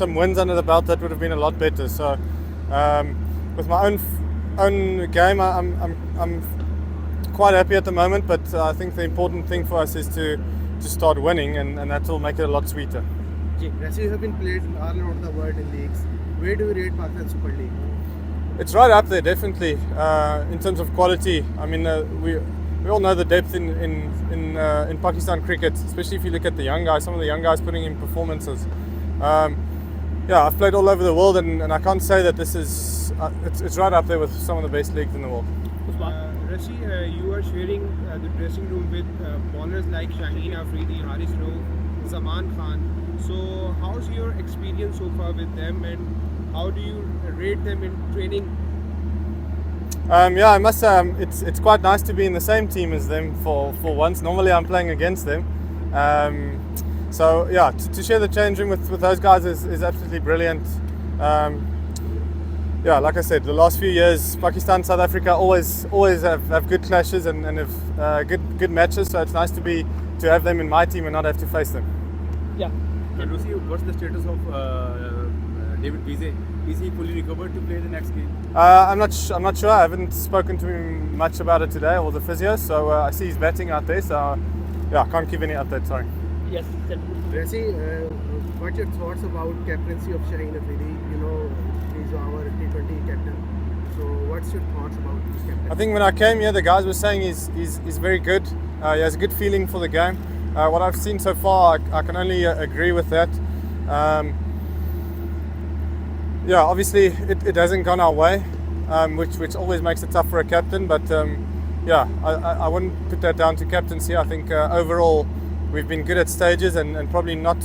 some wins under the belt, that would have been a lot better. So with my own game, I'm quite happy at the moment, but I think the important thing for us is to start winning, and that will make it a lot sweeter. Rasi, you have been played all around the world in leagues. Where do you rate Pakistan Super League? It's right up there, definitely. In terms of quality, I mean, we all know the depth in Pakistan cricket, especially if you look at the young guys. Some of the young guys putting in performances. Yeah, I've played all over the world, and I can't say that this is. It's right up there with some of the best leagues in the world. Rasi, you are sharing the dressing room with bowlers like Shaheen Afridi, Haris Rauf, Zaman Khan. So, how's your experience so far with them, and how do you rate them in training? Yeah, I must say it's quite nice to be in the same team as them for once. Normally, I'm playing against them. So yeah, to share the change room with those guys is absolutely brilliant. Yeah, like I said, the last few years, Pakistan, South Africa always have good clashes and have good matches. So it's nice to have them in my team and not have to face them. Yeah. Lucy, what's the status of David Wiese? Is he fully recovered to play the next game? I'm not sure. I haven't spoken to him much about it today, or the physio. So I see he's batting out there. So yeah, I can't give any update. Sorry. Yes. Rasi, what's your thoughts about captaincy of Shaheen Afridi? You know, he's our T20 captain. So what's your thoughts about his captaincy? I think when I came here, the guys were saying he's very good. He has a good feeling for the game. What I've seen so far, I can only agree with that. Yeah, obviously it hasn't gone our way, which always makes it tough for a captain. But yeah, I wouldn't put that down to captaincy. I think overall we've been good at stages and probably not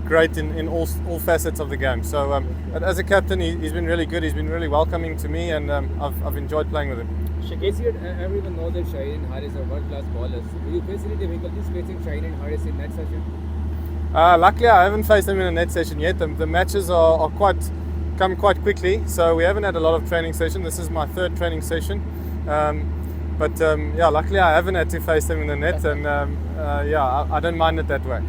great in all facets of the game. So as a captain, he's been really good. He's been really welcoming to me, and I've enjoyed playing with him. Everyone knows that Shaheen and Haris are world-class bowlers. Do you face any difficulties facing Shaheen and Haris in that session? Luckily, I haven't faced them in a net session yet. The matches come quite quickly, so we haven't had a lot of training session. This is my third training session, but yeah, luckily I haven't had to face them in the net, and yeah, I don't mind it that way.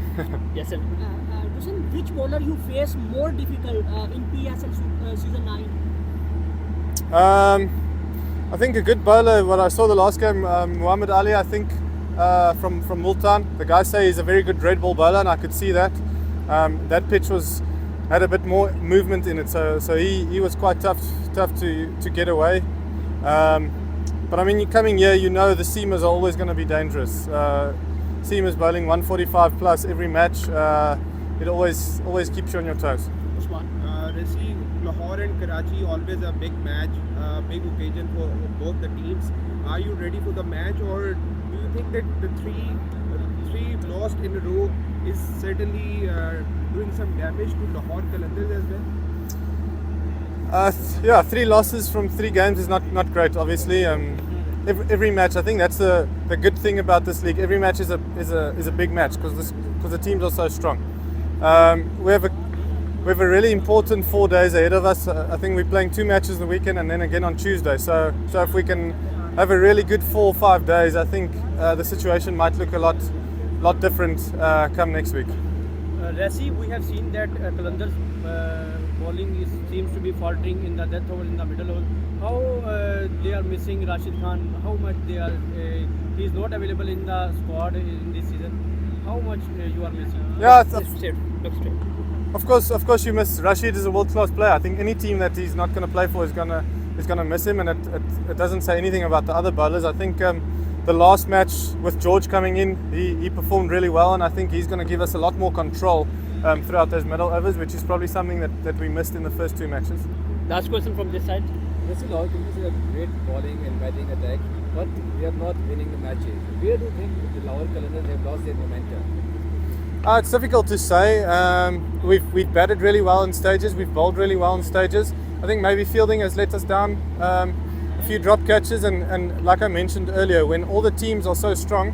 Yes, sir. Dussen, which bowler you face more difficult in PSL season 9? I think a good bowler, what I saw the last game, Muhammad Ali, I think, from Multan. The guys say he's a very good red ball bowler, and I could see that. That pitch had a bit more movement in it, so he was quite tough to get away. But I mean, you coming here, you know the seamers are always going to be dangerous. Seamers bowling 145 plus every match. It always keeps you on your toes. Rasi, Lahore and Karachi always a big match, big occasion for both the teams. Are you ready for the match, or do you think that the three lost in a row is certainly doing some damage to Lahore Qalandars as well? Yeah, 3 losses from 3 games is not great. Obviously, every match. I think that's the good thing about this league. Every match is a big match because the teams are so strong. We have a really important 4 days ahead of us. I think we're playing 2 matches the weekend and then again on Tuesday. So if we can have a really good 4 or 5 days, I think the situation might look a lot different come next week. Rasi, we have seen that Qalandars bowling seems to be faltering in the death over in the middle over. How they are missing Rashid Khan? How much they are? He is not available in the squad in this season. How much you are missing? Yeah, Of course, you miss Rashid. Is a world-class player. I think any team that he's not going to play for is gonna miss him, and it doesn't say anything about the other bowlers. I think the last match with George coming in, he performed really well, and I think he's going to give us a lot more control throughout those middle overs, which is probably something that we missed in the first 2 matches. Last question from this side. Lahore is a great bowling and batting attack, but they are not winning the matches. Where do you think the Lahore Qalandars have lost their momentum? It's difficult to say. We've batted really well in stages. We've bowled really well in stages. I think maybe fielding has let us down. A few drop catches, and like I mentioned earlier, when all the teams are so strong,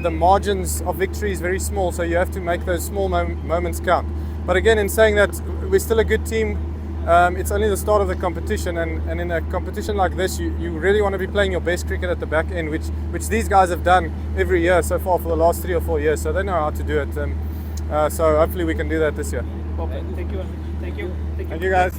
the margins of victory is very small. So you have to make those small moments count. But again, in saying that, we're still a good team. It's only the start of the competition, and in a competition like this, you really want to be playing your best cricket at the back end, which these guys have done every year so far for the last 3 or 4 years. So they know how to do it, so hopefully we can do that this year. Perfect. Thank you very much. Thank you. Thank you guys.